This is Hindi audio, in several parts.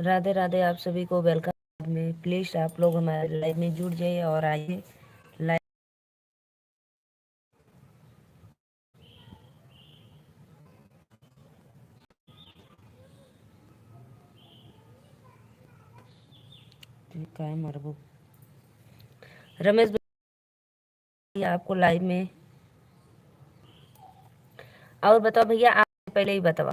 राधे राधे, आप सभी को वेलकम में। प्लीज आप लोग हमारे लाइव में जुड़ जाइए और आइए लाइव। का है मरबू रमेश भैया आपको लाइव में। और बताओ भैया, आप पहले ही बताओ।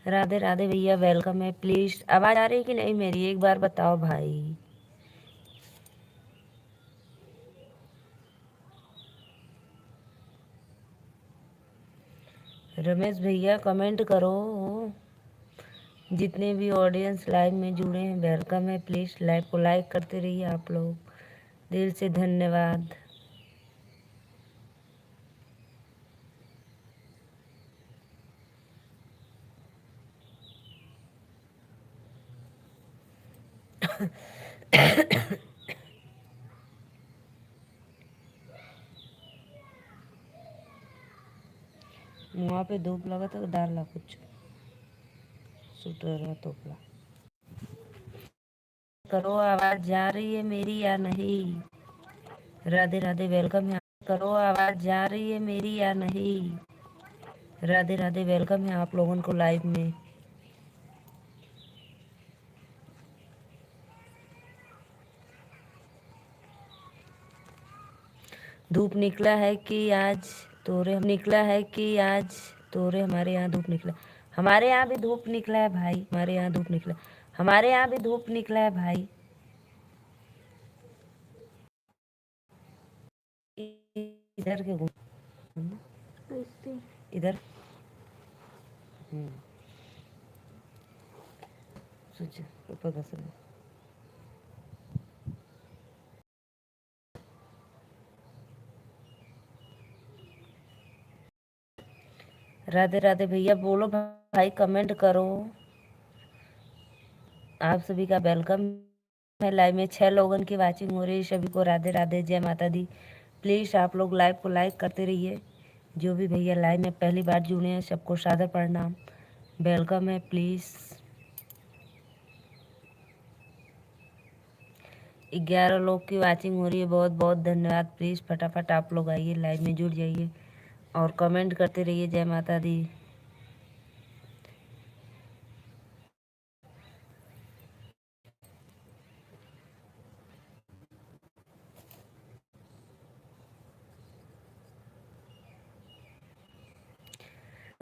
राधे राधे भैया, वेलकम है। प्लीज आवाज आ रही है कि नहीं मेरी, एक बार बताओ भाई। रमेश भैया कमेंट करो। जितने भी ऑडियंस लाइव में जुड़े हैं वेलकम है। प्लीज लाइव को लाइक करते रहिए आप लोग, दिल से धन्यवाद। वहाँ पे धूप लगा तो डालना कुछ सूटर तोपला करो। आवाज जा रही है मेरी या नहीं? राधे राधे, वेलकम है। करो, आवाज जा रही है मेरी या नहीं? राधे राधे, वेलकम है आप लोगों को लाइव में। धूप निकला है कि आज तोरे निकला है कि आज तोरे हमारे यहाँ धूप निकला। हमारे यहाँ भी धूप निकला है भाई, हमारे यहाँ धूप निकला। हमारे यहाँ भी धूप निकला है भाई। इधर के घूम इधर। सोच ऊपर बस रहे। राधे राधे भैया, बोलो भाई, कमेंट करो। आप सभी का वेलकम है। लाइव में 6 लोगों की वाचिंग हो रही है। सभी को राधे राधे, जय माता दी। प्लीज आप लोग लाइव को लाइक करते रहिए। जो भी भैया लाइव में पहली बार जुड़े हैं सबको सादर प्रणाम, वेलकम है। प्लीज 11 लोग की वाचिंग हो रही है, बहुत बहुत धन्यवाद। प्लीज फटाफट आप लोग आइए, लाइव में जुड़ जाइए और कमेंट करते रहिए, जय माता दी।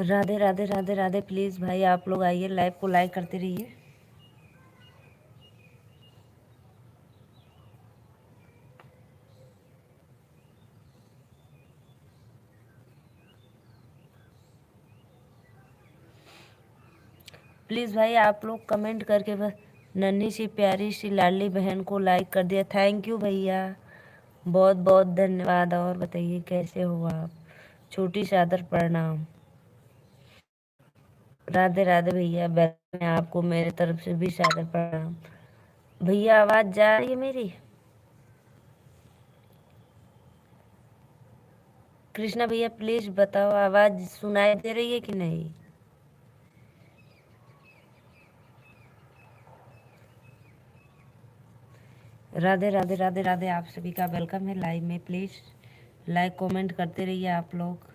राधे राधे राधे राधे। प्लीज भाई आप लोग आइए, लाइव को लाइक करते रहिए। प्लीज़ भाई आप लोग कमेंट करके बस नन्ही सी प्यारी सी लाडली बहन को लाइक कर दिया। थैंक यू भैया, बहुत बहुत धन्यवाद। और बताइए कैसे हो आप? छोटी सादर प्रणाम। राधे राधे भैया, मैं आपको मेरे तरफ से भी सादर प्रणाम। भैया आवाज़ जा रही है मेरी? कृष्णा भैया प्लीज़ बताओ, आवाज़ सुनाई दे रही है कि नहीं? राधे राधे राधे राधे, आप सभी का वेलकम है लाइव में। प्लीज़ लाइक कमेंट करते रहिए आप लोग।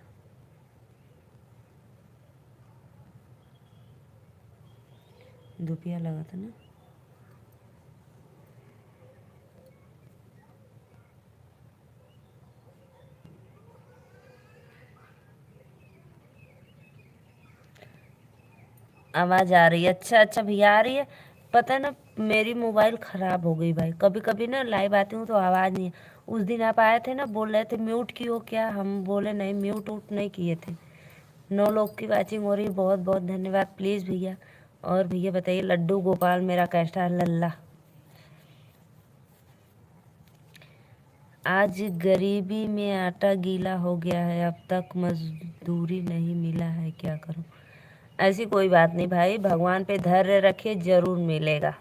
दुपिया लगा था ना। आवाज़ आ रही है? अच्छा अच्छा भैया आ रही है। पता है ना, मेरी मोबाइल ख़राब हो गई भाई। कभी कभी ना लाइव आती हूँ तो आवाज़ नहीं है। उस दिन आप आए थे ना, बोल रहे थे म्यूट की हो क्या, हम बोले नहीं, म्यूट वूट नहीं किए थे। 9 लोग की वाचिंग हो रही है, बहुत बहुत धन्यवाद। प्लीज़ भैया। और भैया बताइए, लड्डू गोपाल मेरा कैसा है? लल्ला आज गरीबी में आटा गीला हो गया है, अब तक मजदूरी नहीं मिला है, क्या करूं? ऐसी कोई बात नहीं भाई, भगवान पे धैर्य रखिए, जरूर मिलेगा।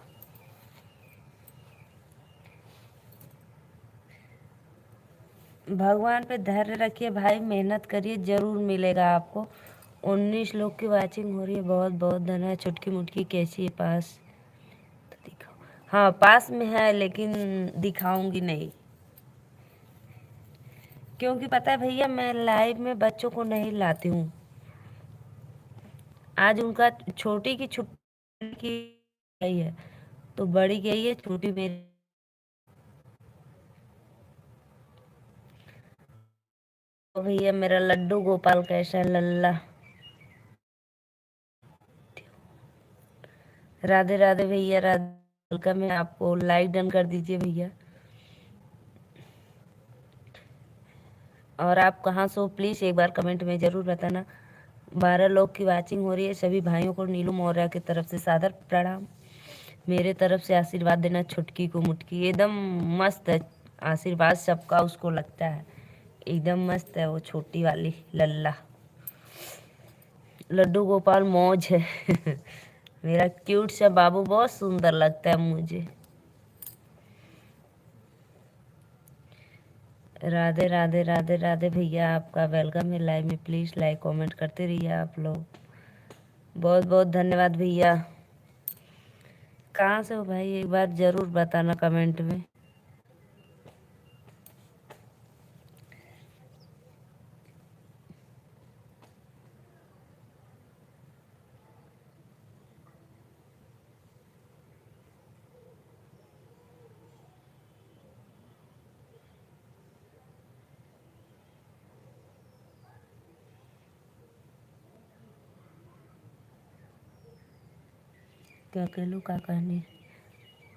भगवान पे धैर्य रखिए भाई, मेहनत करिए, जरूर मिलेगा आपको। 19 लोग की वाचिंग हो रही है, बहुत बहुत धन्यवाद। छुटकी मुटकी कैसी है पास? हाँ पास में है, लेकिन दिखाऊंगी नहीं, क्योंकि पता है भैया मैं लाइव में बच्चों को नहीं लाती हूँ। आज उनका छोटी की छुट्टी की गई है, तो बड़ी गई है, छोटी मेरी। तो भैया मेरा लड्डू गोपाल कैसा है लल्ला। राधे राधे भैया, राधे। वेलकम है आपको, लाइक डन कर दीजिए भैया। और आप कहाँ से हो प्लीज़ एक बार कमेंट में ज़रूर बताना। 12 लोग की वाचिंग हो रही है। सभी भाइयों को नीलू मौर्य की तरफ से सादर प्रणाम। मेरे तरफ से आशीर्वाद देना छुटकी को मुटकी। एकदम मस्त है, आशीर्वाद सबका उसको लगता है। एकदम मस्त है वो छोटी वाली लल्ला। लड्डू गोपाल मौज है। मेरा क्यूट सा बाबू बहुत सुंदर लगता है मुझे। राधे राधे राधे राधे भैया, आपका वेलकम है लाइव में। प्लीज़ लाइक कमेंट करते रहिए आप लोग। बहुत बहुत धन्यवाद भैया। कहाँ से हो भाई एक बार ज़रूर बताना कमेंट में। क्या कह लूँ क्या कहने।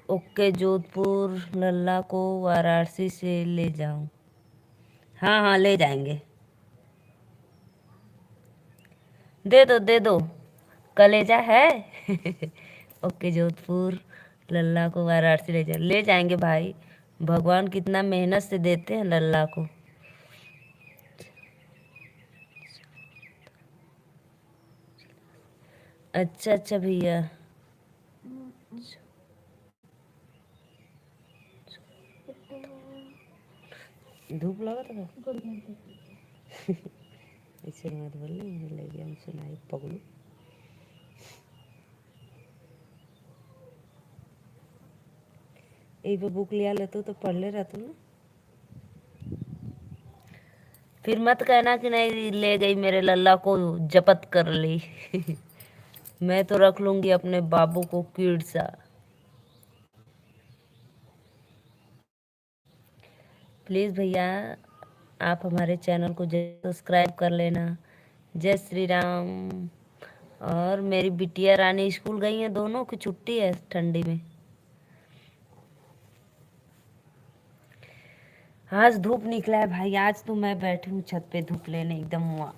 ओके जोधपुर लल्ला को वाराणसी से ले जाऊँ। हाँ हाँ ले जाएंगे। दे दो दे दो, कलेजा है। ओके जोधपुर लल्ला को वाराणसी ले जाएंगे भाई। भगवान कितना मेहनत से देते हैं लल्ला को। अच्छा अच्छा भैया। धूप लगा था ऐसे मत बोलिए, मुझे लग गया हम सुनाई पगलू। एक बार बुक लिया लेते तो पढ़ ले रहते ना। फिर मत कहना कि नहीं ले गई मेरे लल्ला को जपत कर ली। मैं तो रख लूंगी अपने बाबू को कीड़ सा। प्लीज़ भैया आप हमारे चैनल को सब्सक्राइब कर लेना। जय श्री राम। और मेरी बिटिया रानी स्कूल गई हैं, दोनों की छुट्टी है ठंडी में। आज धूप निकला है भाई, आज तो मैं बैठी हूँ छत पे धूप लेने एकदम हुआ।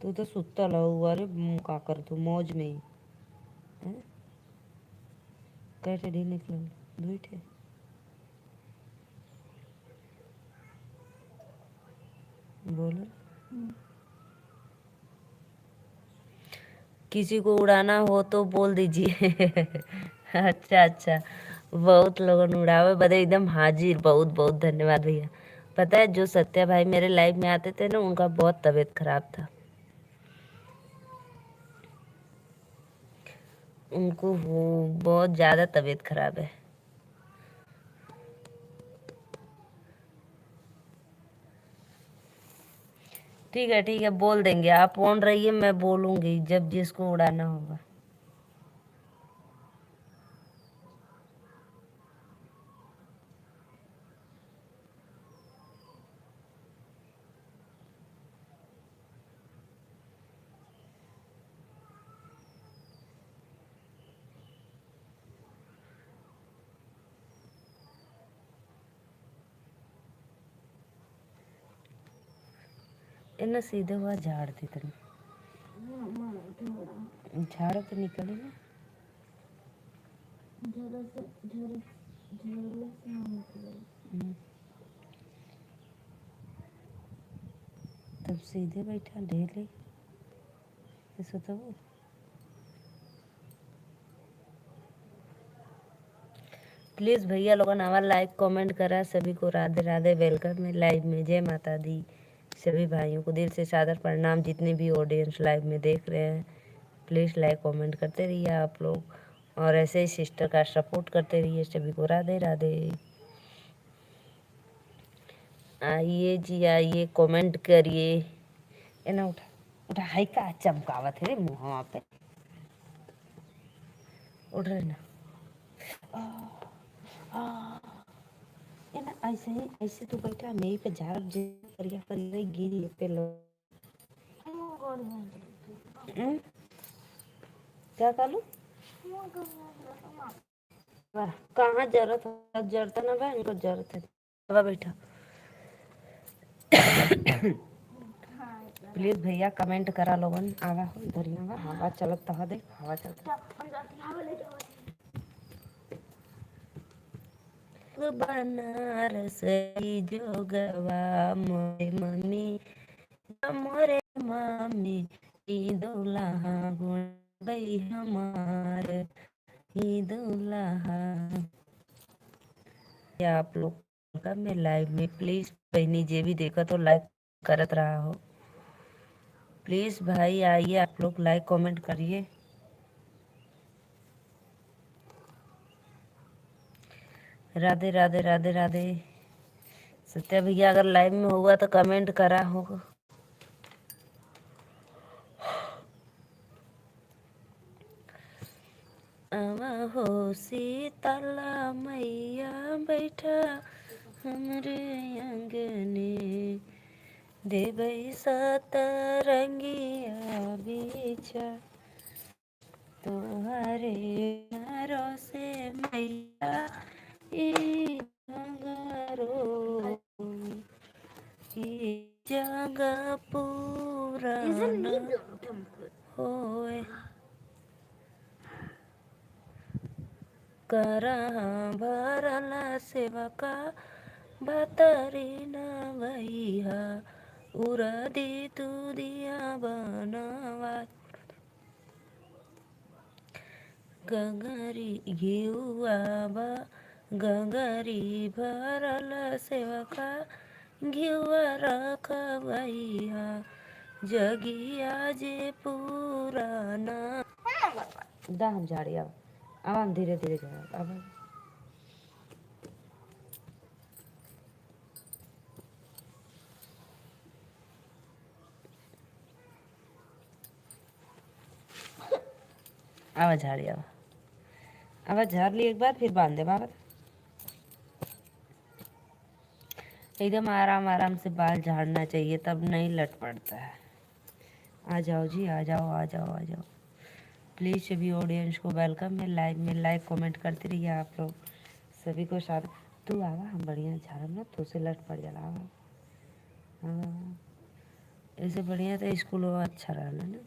तू तो सुत्ता हुआ रे, का कर तू मौज में ही हैं? कैसे ढील निकल बैठे। बोलो। किसी को उड़ाना हो तो बोल दीजिए। अच्छा अच्छा, बहुत लोगों ने उड़ावे बदे एकदम हाजिर। बहुत बहुत धन्यवाद भैया। पता है जो सत्या भाई मेरे लाइव में आते थे ना, उनका बहुत तबीयत खराब था। उनको वो बहुत ज़्यादा तबीयत खराब है। ठीक है बोल देंगे, आप ऑन रहिए, मैं बोलूँगी जब जिसको उड़ाना होगा। इन्हें सीधे हुआ झाड़ दी तनी, झाड़ तो निकली ना। हम्म, तब सीधे बैठा ढेले ऐसा तो वो। प्लीज़ भैया लोगों ने हमारा लाइक कमेंट करा। सभी को राधे राधे, वेलकम है लाइव में। जय माता दी। सभी भाइयों को दिल से सादर प्रणाम, जितने भी ऑडियंस लाइव में देख रहे हैं। प्लीज़ लाइक कमेंट करते रहिए आप लोग, और ऐसे ही सिस्टर का सपोर्ट करते रहिए। सभी को राधे राधे। आइए जी आइए, कमेंट करिए। ए ना उठा उठा, हाई का चमकावत है रे मुँह पे, उठ रहे ना। ए ना ऐसे ही, ऐसे तो बैठा मेरी पे झाड़ जे करिया करिया गिरी पे लो। क्या करूँ? कहाँ जरूरत है? जरूरत है ना भाई, इनको जरूरत है। अब बैठा। प्लीज भैया कमेंट करा लोगन। आवा हो इधर ही आवा, हवा चलत तहा देख, हवा चलत बनारस जोगवा मोरे मम्मी मोरे मामी ई दुल्हा गुण गई हमार ई दुल्हा। या आप लोग का मैं लाइव में प्लीज बहनी जे भी देखा तो लाइक करत रहा हो। प्लीज भाई आइए, आप लोग लाइक कमेंट करिए। राधे राधे राधे राधे। सत्या भैया अगर लाइव में होगा तो कमेंट करा होगा। आवा हो शीतला मैया बैठा हमरे अंगने, देवै सतरंगिया बिछा तोहरे नारो से मैया ई जगरो ई जग पूरन होए। करा भरल सेवका भतरी न भैया उरदी तू दिया बनवा गंगरी घिउआ गंगरी भरल सेवका घिउआ रखबैया जगिया जे पुराना। दा हम झाड़ी अब हम धीरे धीरे जा अब अब झाड़ी अब झाड़ ली एक बार फिर बांध दे बाबा। एकदम आराम आराम से बाल झाड़ना चाहिए, तब नहीं लट पड़ता है। आ जाओ जी, आ जाओ आ जाओ आ जाओ। प्लीज़ सभी ऑडियंस को वेलकम है। लाइव में लाइक कमेंट करते रहिए आप लोग, सभी को साथ। तू आवा हम बढ़िया झाड़म ना, तो से लट पड़ जाला। आवा हाँ, ऐसे बढ़िया तो स्कूल अच्छा रहा ना।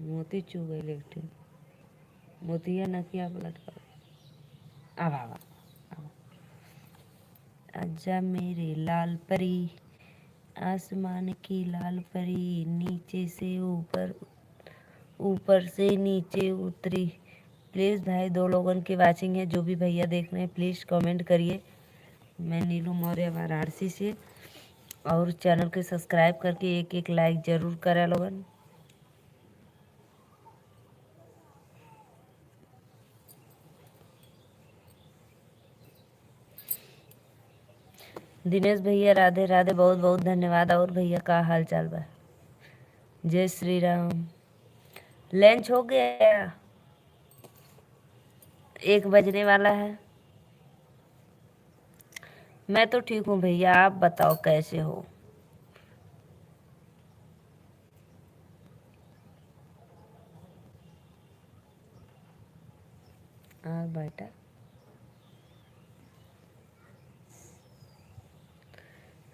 मोती चू गई लेटे मोतिया नकिया पलट कर। आवा आवा आवा। आजा मेरे लाल परी, आसमान की लाल परी, नीचे से ऊपर ऊपर से नीचे उतरी। प्लीज़ भाई, दो लोगों की वाचिंग है, जो भी भैया देख रहे हैं प्लीज़ कमेंट करिए। मैं नीलू मौर्य वाराणसी से, और चैनल के सब्सक्राइब करके एक एक लाइक ज़रूर करें लोगन। दिनेश भैया राधे राधे, बहुत बहुत धन्यवाद। और भैया का हाल चाल बा? जय श्री राम। लंच हो गया? 1 बजने वाला है। मैं तो ठीक हूँ भैया, आप बताओ कैसे हो? हाँ बेटा।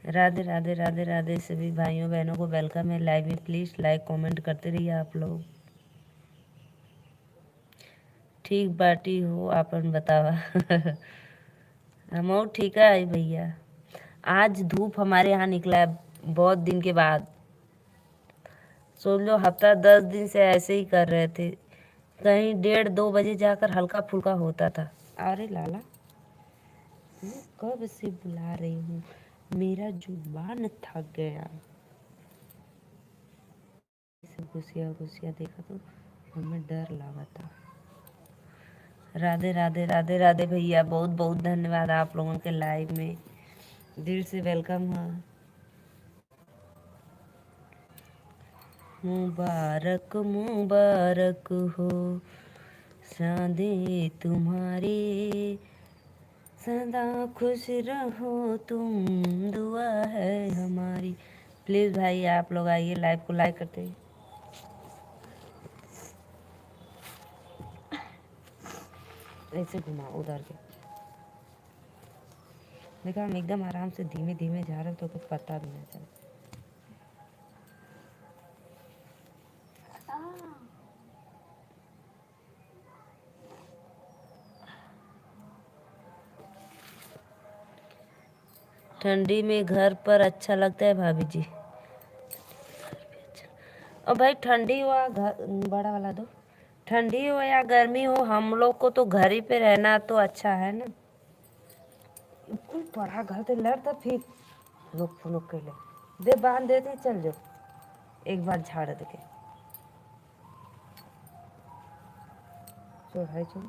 राधे राधे राधे राधे। सभी भाइयों बहनों को वेलकम है लाइव में। प्लीज़ लाइक कमेंट करते रहिए आप लोग। ठीक बाटी हो आपन बतावा। हम और ठीक है भैया। आज धूप हमारे यहाँ निकला है बहुत दिन के बाद। सोच लो हफ्ता 10 दिन से ऐसे ही कर रहे थे, कहीं 1:30-2 बजे जाकर हल्का फुल्का होता था। अरे लाला, मैं कब से बुला रही हूँ, मेरा जुबान थक गया। घुसिया घुसिया देखा तो हमें डर लगा था। राधे राधे राधे राधे भैया, बहुत बहुत धन्यवाद आप लोगों के लाइव में, दिल से वेलकम है। मुबारक मुबारक हो शादी तुम्हारी, सदा खुश रहो तुम, दुआ है हमारी। प्लीज़ भाई आप लोग आइए, लाइव को लाइक करते हैं। ऐसे घुमाओ उधर के, देखा हम एकदम आराम से धीमे धीमे जा रहे तो कुछ पता भी नहीं चला। ठंडी में घर पर अच्छा लगता है भाभी जी। और भाई ठंडी हो या घर, बड़ा वाला दो, ठंडी हो या गर्मी हो, हम लोग को तो घर ही पे रहना तो अच्छा है ना। कोई बड़ा घर तो लड़ता फिर लोग फुनुक के ले दे, बांध देते चल जाओ, एक बार झाड़ दे के चढ़ाई चल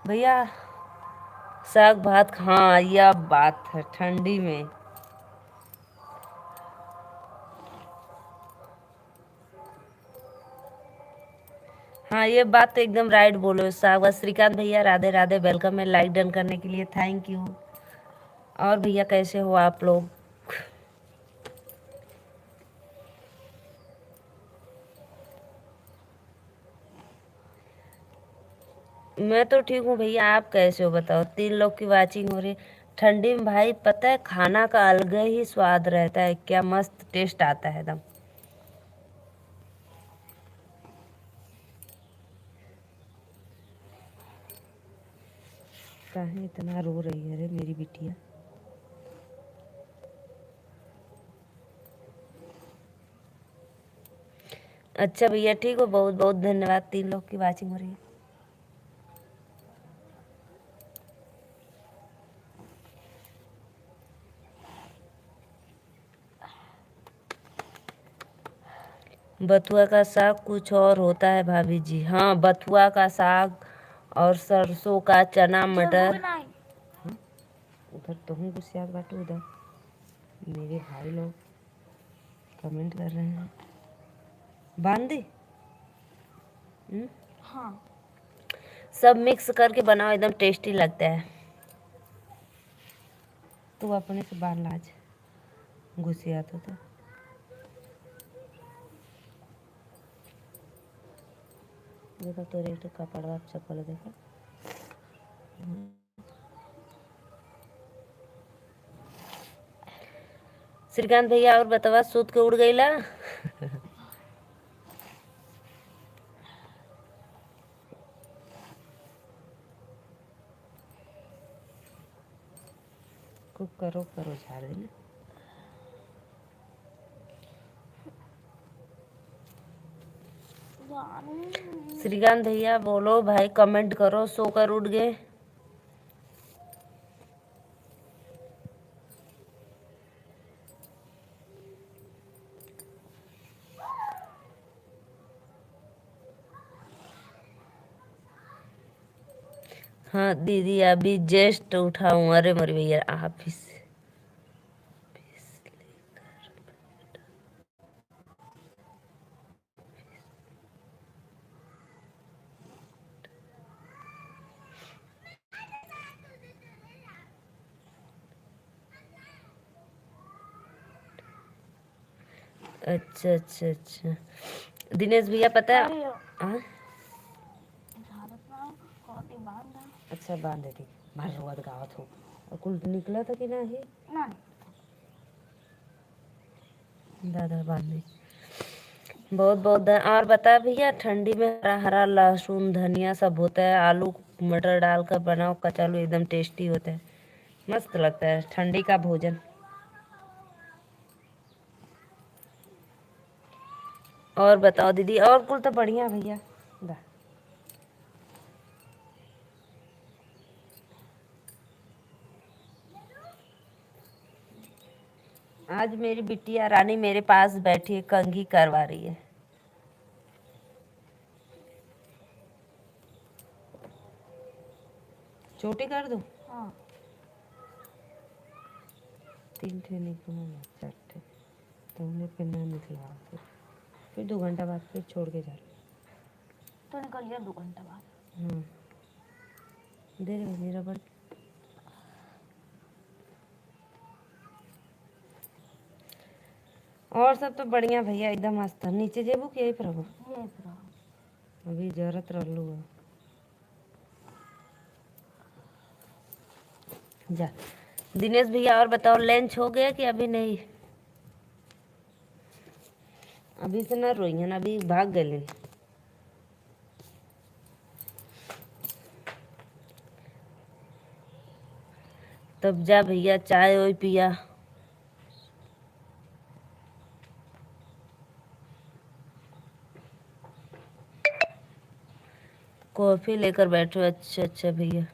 भैया। साग भात, हाँ यह बात है ठंडी में। हाँ ये बात तो एकदम राइट बोलो साग भात। श्रीकांत भैया राधे राधे, वेलकम है लाइक डन करने के लिए, थैंक यू। और भैया कैसे हो आप लोग? मैं तो ठीक हूँ भैया, आप कैसे हो बताओ? 3 लोग की वाचिंग हो रही है। ठंडी में भाई पता है खाना का अलग ही स्वाद रहता है, क्या मस्त टेस्ट आता है एकदम। काहे इतना रो रही है रे मेरी बिटिया? अच्छा भैया ठीक हो, बहुत बहुत धन्यवाद। 3 लोग की वाचिंग हो रही है। बथुआ का साग कुछ और होता है भाभी जी। हाँ बथुआ का साग और सरसों का चना मटर। उधर तो हूँ गुस्सा बाटू, उधर मेरे भाई लोग कमेंट कर रहे हैं। बांध दी? हाँ सब मिक्स करके बनाओ, एकदम टेस्टी लगता है। तू अपने से बांध लाज गुस्सा तो था। देखा तो रेट कपड़ा चप्पल देखा। श्रीकांत भैया और बतावा, सूत के उड़ गईला? खूब करो करो झाड़ देना। श्रीकांत भैया बोलो भाई, कमेंट करो, सोकर उठ गए। हाँ दीदी अभी जस्ट उठाऊं। अरे मोरे भैया ऑफिस। अच्छा अच्छा अच्छा दिनेश भैया पता है। हाँ? अच्छा बांध देती मार रोड गावत हो। और कुल निकला था कि नहीं? दादा बांध दे। बहुत बहुत और बता भैया, ठंडी में हरा हरा लहसुन धनिया सब होता है, आलू मटर डालकर बनाओ कचालू, एकदम टेस्टी होता है, मस्त लगता है ठंडी का भोजन। और बताओ दीदी, और कुल तो बढ़िया भैया। दा आज मेरी बिटिया रानी मेरे पास बैठी है, कंघी करवा रही है। छोटी कर दूं? हाँ। 3 थे निकलूँ, 4 थे। तुमने फिर ना निकला, फिर 2 घंटा बाद फिर छोड़ के जा रही। तो निकल गया 2 घंटा बाद। दे रहे मेरा बड़। और सब तो बढ़िया भैया, एकदम मस्त। नीचे जेबू कि यही प्रभु अभी जरूरत रहलू है। जा दिनेश भैया, और बताओ लंच हो गया कि अभी नहीं? अभी से ना रोई ना, अभी भाग गए। तब जा भैया, चाय ओय पिया। कॉफी लेकर बैठो। अच्छा अच्छा भैया।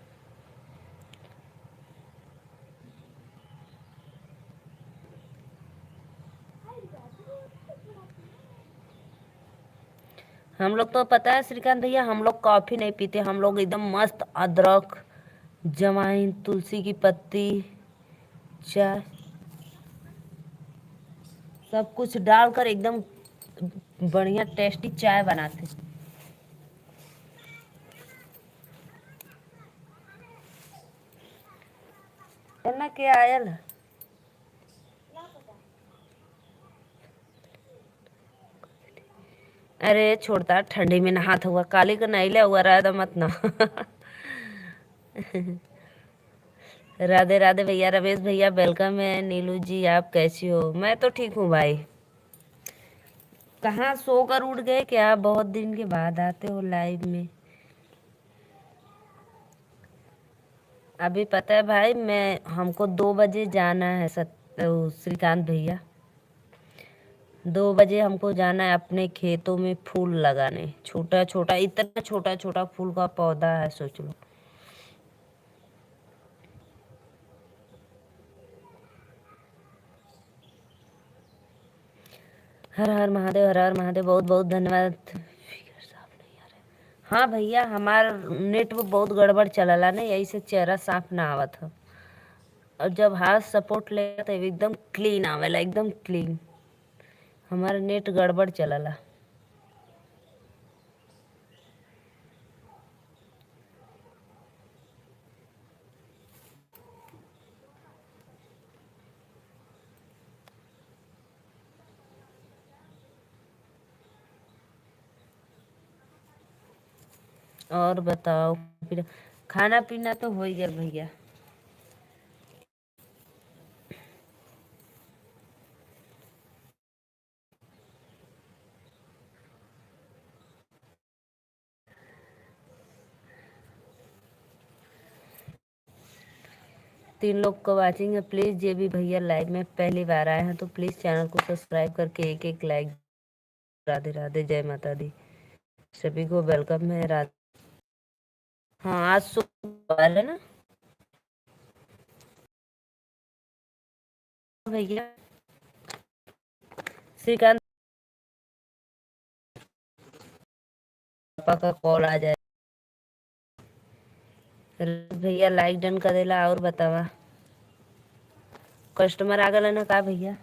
हम लोग तो पता है श्रीकांत भैया, हम लोग कॉफी नहीं पीते, हम लोग एकदम मस्त अदरक, जमाइन, तुलसी की पत्ती, चाय, सब कुछ डालकर एकदम बढ़िया टेस्टी चाय बनाते। ना क्या आयल? अरे छोड़ता, ठंडी में नहात हुआ, काली का नहीं ले हुआ रहा मत ना। राधे राधे भैया। रमेश भैया वेलकम है। नीलू जी आप कैसी हो? मैं तो ठीक हूँ भाई। कहाँ सोकर उठ गए क्या? बहुत दिन के बाद आते हो लाइव में। अभी पता है भाई, मैं हमको 2 बजे जाना है श्रीकांत भैया, 2 बजे हमको जाना है अपने खेतों में फूल लगाने। छोटा छोटा, इतना छोटा छोटा फूल का पौधा है, सोच लो। हर हर महादेव, हर हर महादेव, बहुत बहुत धन्यवाद। हाँ भैया, हमार नेट वो बहुत गड़बड़ चलला ना, यही से चेहरा साफ ना आवत है। और जब हाथ सपोर्ट ले तो एकदम क्लीन आवेला, एकदम क्लीन। हमारा नेट गड़बड़ चलला। और बताओ, फिर खाना पीना तो हो ही गया भैया। तीन लोग को वाचिंग है, प्लीज ये भी भैया लाइव में पहली बार आए हैं तो प्लीज चैनल को सब्सक्राइब करके एक एक लाइक। राधे राधे, जय माता दी, सभी को वेलकम है। राधे। हाँ आज शुक्रवार है ना भैया? श्रीकांत पापा का कॉल आ जाए। भैया लाइक डन कर देला। और बतावा, कस्टमर आ गए ना का भैया?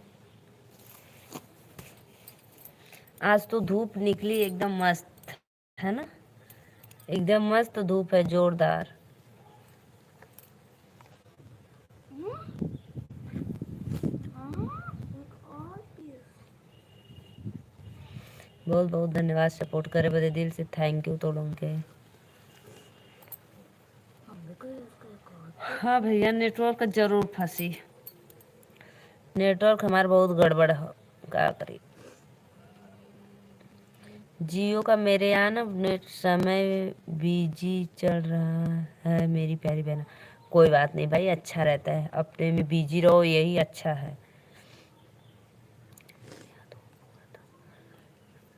आज तो धूप निकली एकदम मस्त, है ना? एकदम मस्त धूप है, जोरदार। बहुत बहुत धन्यवाद सपोर्ट करे बदे, दिल से थैंक यू तो लोग के। हाँ भैया, नेटवर्क जरूर फंसी। नेटवर्क हमारा बहुत गड़बड़ है, क्या करी। जियो का मेरे यहाँ ना नेट समय बिजी चल रहा है मेरी प्यारी बहन। कोई बात नहीं भाई, अच्छा रहता है, अपने में बिजी रहो, यही अच्छा है।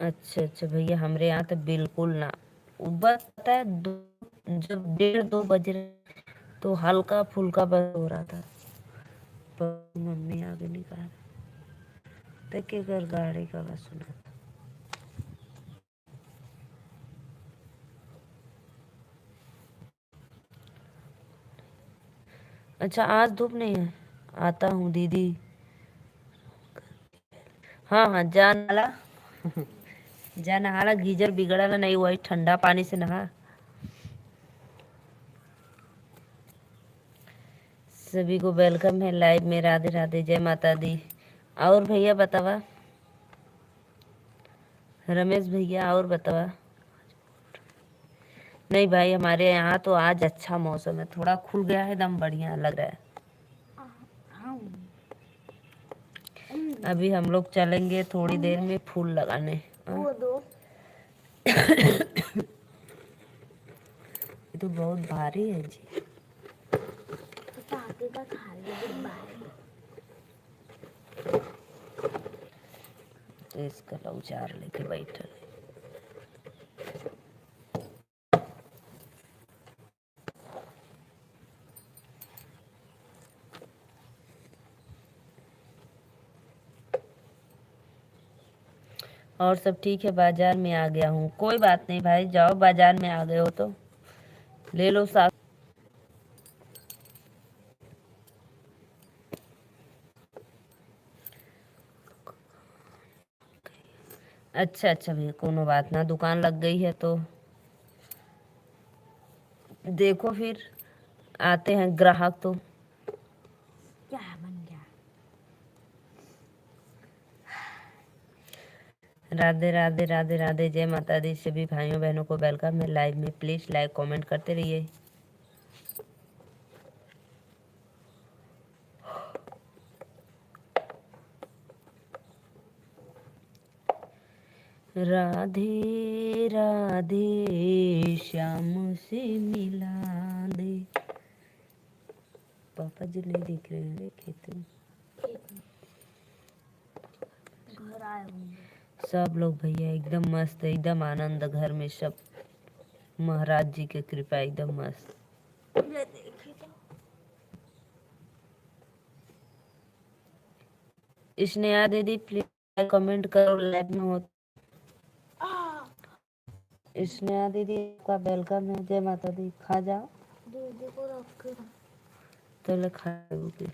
अच्छा अच्छा भैया, हमारे यहाँ तो बिल्कुल ना। बस पता है जब 1:30-2 बज रहे तो हल्का फुल्का बस हो रहा था, पर मम्मी आगे नहीं कहा। देखिए अगर गाड़ी का आवाज सुना। अच्छा आज धूप नहीं है, आता हूँ दीदी। हाँ हाँ जा नाला जा नहाला, गीजर बिगड़ा ना नहीं, वही ठंडा पानी से नहा। सभी को वेलकम है लाइव में, राधे राधे, जय माता दी। और भैया बतावा, रमेश भैया और बतावा। नहीं भाई हमारे यहाँ तो आज अच्छा मौसम है, थोड़ा खुल गया है, एकदम बढ़िया लग रहा है। हाँ अभी हम लोग चलेंगे थोड़ी देर में फूल लगाने। वो दो ये तो बहुत भारी है जी। पटाखे का खाली डिब्बा है। तो इसका लौचार लेके बैठल है। और सब ठीक है, बाजार में आ गया हूँ। कोई बात नहीं भाई, जाओ बाजार में आ गए हो तो ले लो साग। अच्छा अच्छा भैया, कोनो बात ना, दुकान लग गई है तो देखो फिर आते हैं ग्राहक तो। क्या बन गया? राधे राधे राधे राधे, जय माता दी। सभी भाइयों बहनों को वेलकम है लाइव में, प्लीज लाइक कमेंट करते रहिए। राधे राधे श्याम से मिला दे। पापा जी नहीं दिख रहे हैं खेत में। घर आए होंगे सब लोग भैया एकदम मस्त है, एकदम आनंद घर में सब, महाराज जी की कृपा एकदम मस्त। ये देखे तो स्नेहा दीदी प्लीज कमेंट करो लाइव में हो। स्नेहा दीदी आपका वेलकम है, जय माता दी। खा जाओ दीदी को रख के तो खाओगे।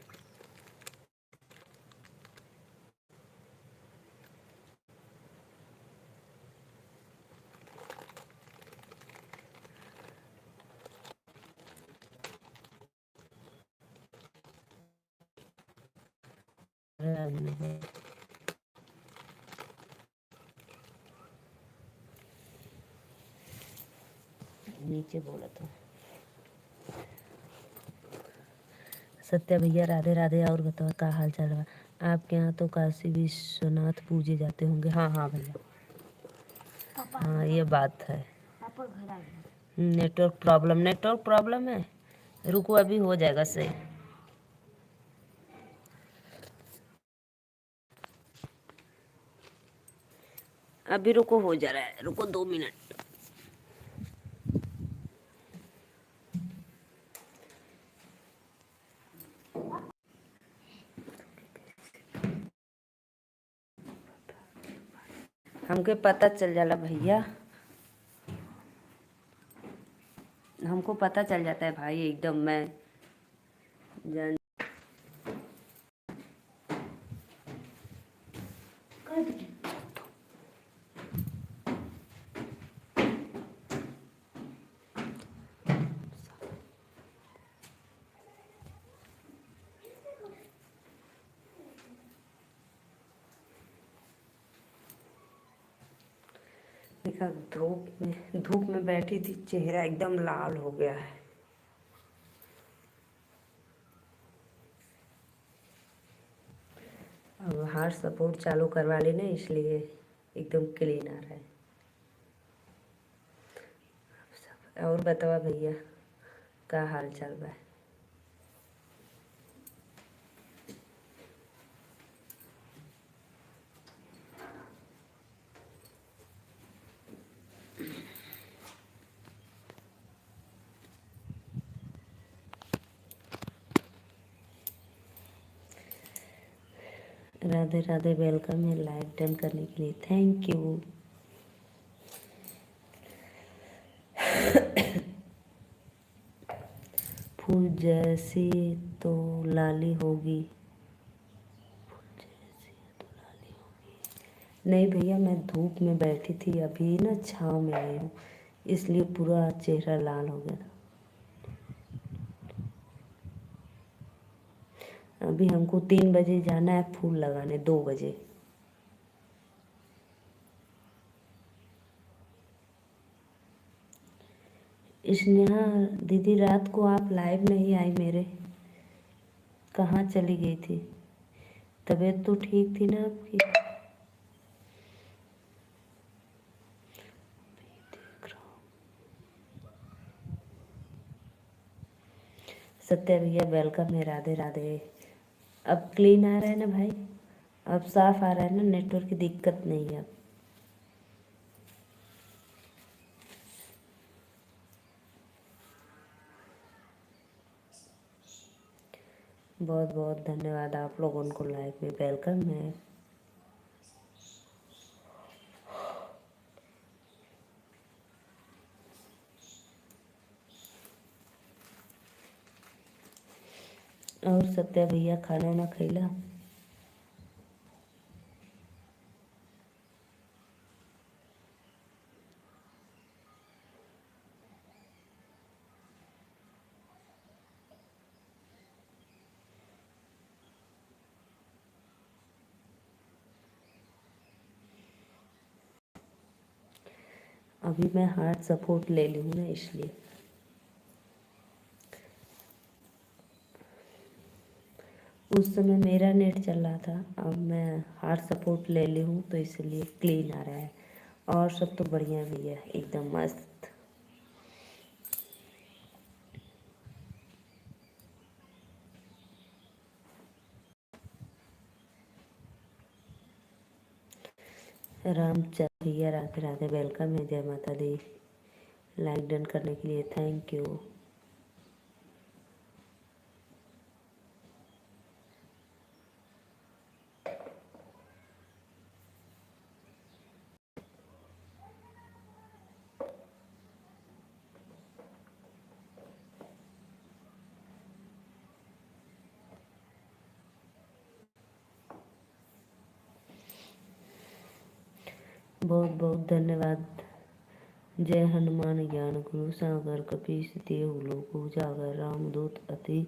नीचे बोला तो सत्या भैया राधे राधे। और बताओ क्या हाल चाल है आपके यहाँ? तो काशी विश्वनाथ पूजे जाते होंगे। हाँ हाँ भैया, पापा हाँ ये बात है। पापा घर आ गए। नेटवर्क प्रॉब्लम है। रुको अभी हो जाएगा सही। अभी रुको, हो जा रहा है, रुको 2 मिनट। हमके पता चल जाला भैया, हमको पता चल जाता है भाई, एकदम मैं जान। देखा धूप में बैठी थी, चेहरा एकदम लाल हो गया है। अब हार्ट सपोर्ट चालू करवा ली ना, इसलिए एकदम क्लीन आ रहा है। और बतावा भैया क्या हाल चाल बा? राधे राधे, वेलकम है लाइक डन करने के लिए, थैंक यू। फूल जैसी तो लाली होगी, नहीं भैया मैं धूप में बैठी थी, अभी ना छाँव में आई हूँ, इसलिए पूरा चेहरा लाल हो गया था। अभी हमको 3 बजे जाना है फूल लगाने, 2 बजे। स्नेहा दीदी रात को आप लाइव नहीं आई मेरे, कहाँ चली गई थी? तबीयत तो ठीक थी ना आपकी? सत्या भैया वेलकम है, राधे राधे। अब क्लीन आ रहा है ना भाई? अब साफ आ रहा है ना, नेटवर्क की दिक्कत नहीं है अब? बहुत बहुत धन्यवाद आप लोगों को लाइव में वेलकम है। और सत्या भैया खाना वाना खैला? अभी मैं हार्ट सपोर्ट ले ली हूँ ना, इसलिए। उस समय मेरा नेट चल रहा था, अब मैं हार्ट सपोर्ट ले ली हूँ तो इसलिए क्लीन आ रहा है। और सब तो बढ़िया भैया, एकदम मस्त। रामचंद्र भैया राधे राधे, वेलकम है, जय माता दी। लाइक डन करने के लिए थैंक यू। बहुत बहुत धन्यवाद। जय हनुमान ज्ञान गुरु सागर कपीस देव लोक उजागर रामदूत अति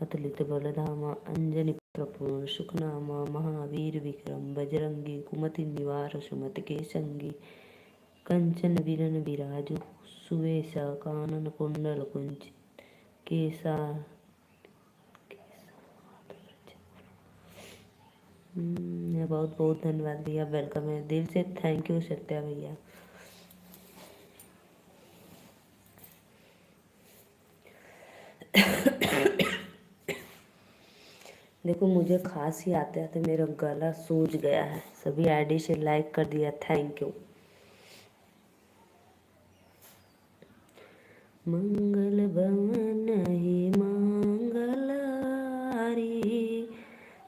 अतुलित बलधामा अंजनी प्रपूर्ण सुखनामा महावीर विक्रम बजरंगी कुमति निवार सुमति के संगी कंचन विरन विराजु सुवेशा कानन कुंडल कुंचित केसा। बहुत बहुत धन्यवाद भैया, वेलकम है, दिल से थैंक यू सत्या भैया। देखो मुझे खांसी आते आते मेरा गला सूज गया है। सभी आईडी से लाइक कर दिया, थैंक यू। मंगल भवन ही मंगलारी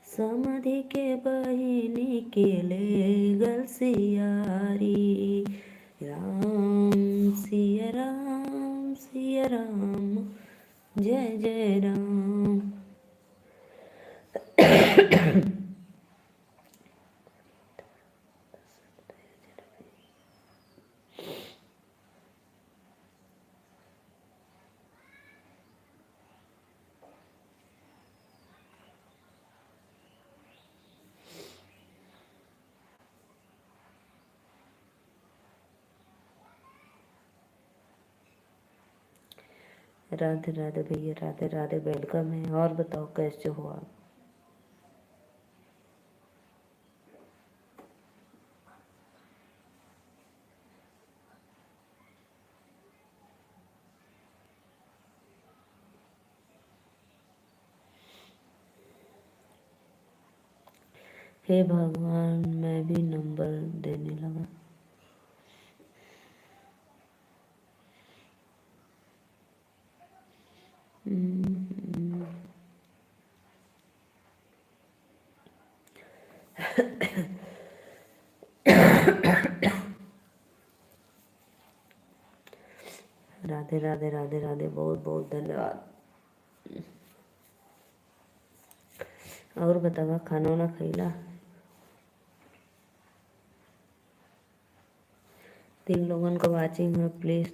समधि के बहिनी के ले गल सियारी राम सिया राम सिया राम जय जय राम। राधे राधे भैया, राधे राधे, वेलकम है। और बताओ कैसे हो आप? हे भगवान, मैं भी नंबर देने लगा। राधे राधे राधे राधे, बहुत बहुत धन्यवाद। और बतावा, खाना वाना खैला? 3 लोगन को वाचिंग है, प्लीज।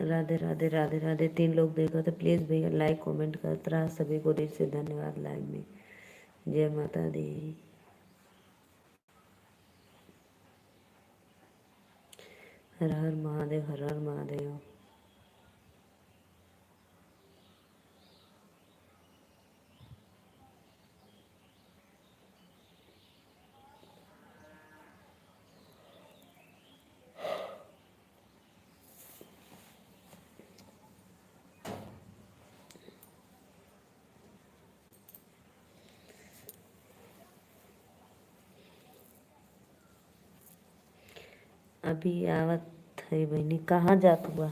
राधे राधे राधे राधे, 3 लोग देखो तो प्लीज भैया लाइक कमेंट करते रहा। सभी को दिल से धन्यवाद लाइव में। जय माता दी। हर हर महादेव, हर हर महादेव। अभी आवत है बहनी। कहाँ जात हुआ?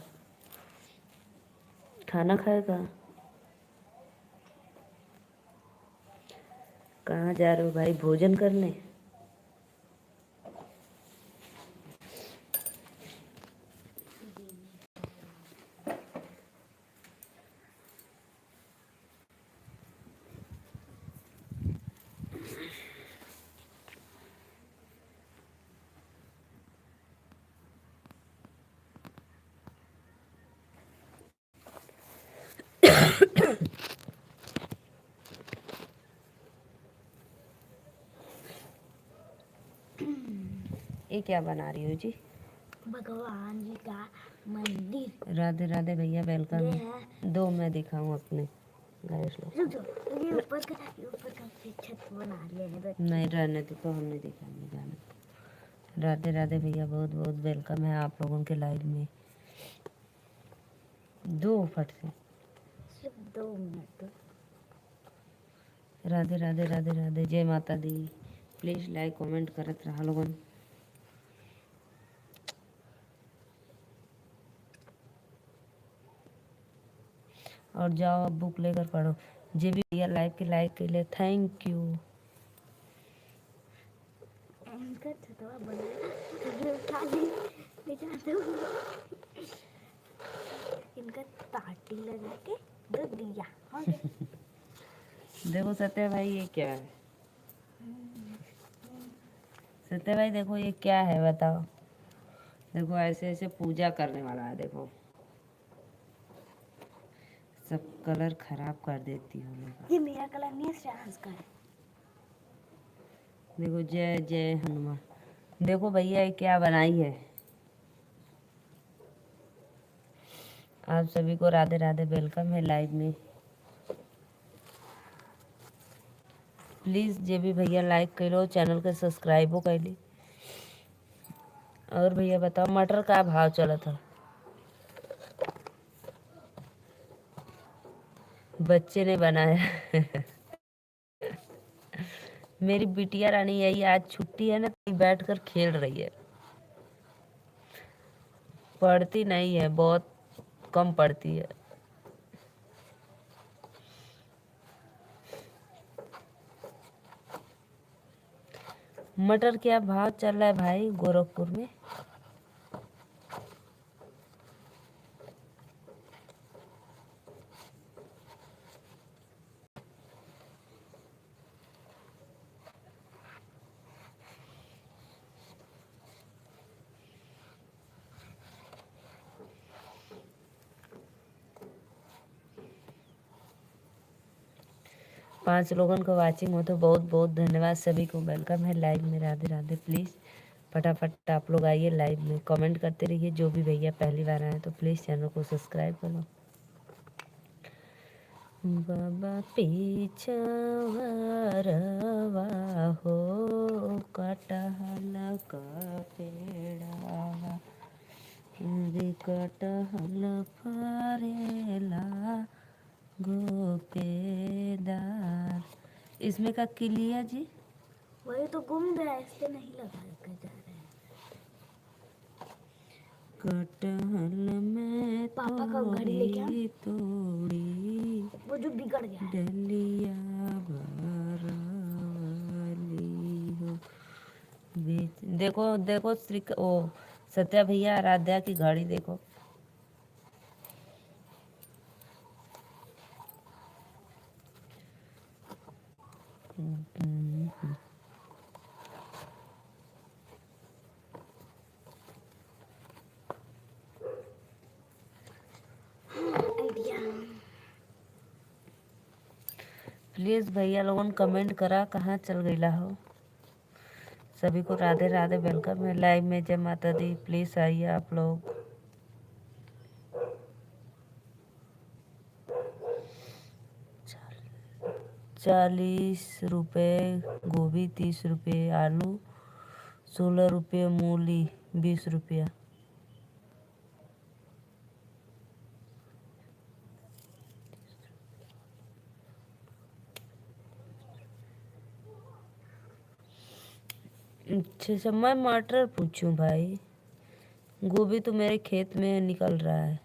खाना खाएगा? कहाँ जा रहे हो भाई, भोजन करने? ये क्या बना रही हो जी? भगवान जी का मंदिर। राधे राधे भैया, वेलकम। ये है। दो मैं दिखाऊं अपने गैस लो। रुक जाओ, ये ऊपर का फिर छत बना लेने दो। नहीं रहने तो हम नहीं दिखाएंगे, जाने। राधे राधे भैया, बहुत बहुत वेलकम है आप लोगों के लाइव में। दो फट से। सिर्फ 2 minute. Radhe Radhe Radhe Radhe, Jai Mata the. Please like comment करत रहा लोगन। और जाओ अब बुक लेकर पढ़ो। जे भी भैया लाइव के लाइक के लिए थैंक यू। इनका छतवा बना तभी उठा ले जाता हूँ। इनका ताटी लगा के दे दिया। हो गया। देखो सत्य भाई, ये क्या है? सत्य भाई देखो, ये क्या है बताओ। देखो ऐसे ऐसे पूजा करने वाला है, देखो सब कलर खराब कर देती हूँ। ये मेरा कलर नहीं है, श्रेयांश का है। देखो, जय जय हनुमान। देखो भैया ये क्या बनाई है। आप सभी को राधे राधे, वेलकम है लाइव में। प्लीज जे भी भैया लाइक करो, चैनल के सब्सक्राइबो कर ली। और भैया बताओ, मटर का भाव चला था? बच्चे ने बनाया। मेरी बिटिया रानी यही आज छुट्टी है ना, तो बैठ कर खेल रही है। पढ़ती नहीं है, बहुत कम पढ़ती है। मटर क्या भाव चल रहा है भाई गोरखपुर में? पांच लोगों को वाचिंग हो तो बहुत बहुत धन्यवाद। सभी को वेलकम है लाइव में। राधे राधे। प्लीज़ फटाफट आप लोग आइए लाइव में, कमेंट करते रहिए। जो भी भैया पहली बार आए तो प्लीज़ चैनल को सब्सक्राइब करो। बाबा पीछवारवा हो, कटहल का पेड़ावा, रे कटहल फरेला गोपेदार। इसमें का की लिया जी? वही तो गुम गया, इससे नहीं लगा कर जा रहे हैं। कटहल में पापा का घड़ी लेके आ। तोड़ी वो जो बिगड़ गया है। डलिया बरवाली हो। देखो देखो ओ सत्या भैया आराध्या की घड़ी देखो। आइडिया। प्लीज भैया लोगन कमेंट करा कहाँ चल गईला हो। सभी को राधे राधे, वेलकम है लाइव में। जय माता दी। प्लीज आइए आप लोग। ₹40 गोभी, ₹30 आलू, ₹16 मूली, ₹20। अच्छे से मैं मटर पूछूं भाई? गोभी तो मेरे खेत में निकल रहा है।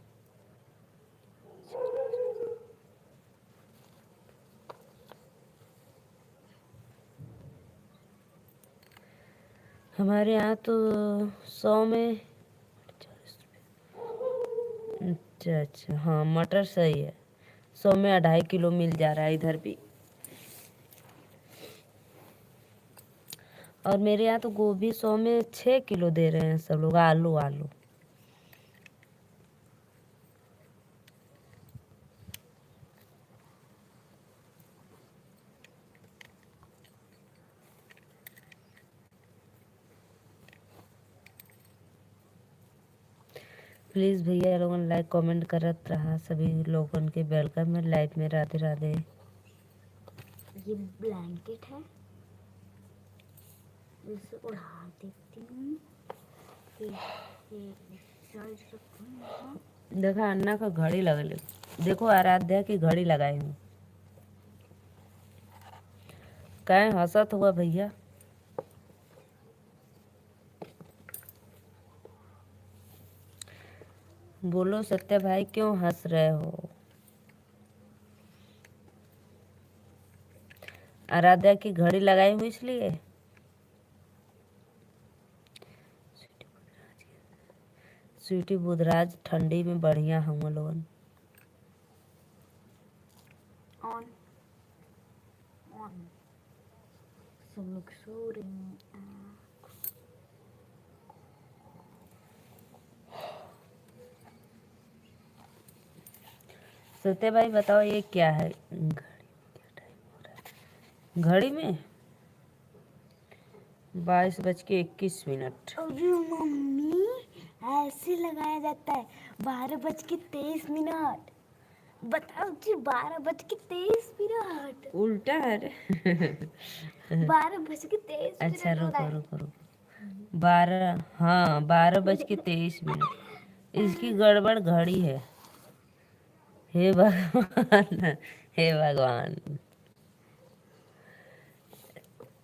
हमारे यहाँ तो 100 में 40 रुपये। अच्छा अच्छा, हाँ मटर सही है। 100 में 2.5 किलो मिल जा रहा है इधर भी। और मेरे यहाँ तो गोभी 100 में 6 किलो दे रहे हैं सब लोग। आलू आलू प्लीज़ भैया लोगन लाइक कमेंट करत रहा। सभी लोगन के वेलकम है लाइव में। राधे राधे। ये ब्लैंकेट है, इसे उड़ा देती हूँ। देखा अन्ना का घड़ी लगल। देखो आराध्या की घड़ी लगाई हूँ। काहे हंसत हुआ भैया? बोलो सत्या भाई क्यों हंस रहे हो? आराध्या की घड़ी लगाई हूँ इसलिए। स्वीटी बुधराज ठंडी में बढ़िया हम लोगन। ऑन ऑन सब लोग सो रहे हैं। सत्या भाई बताओ ये क्या है? घड़ी में 22:21। अरे मम्मी, ऐसे लगाया जाता है। 12:23। बताओ जी, 12:23। उल्टा है रे। 12:23। अच्छा रुको रुको रुको। 12, हाँ 12:23। इसकी गड़बड़ घड़ी है। हे भगवान, हे भगवान।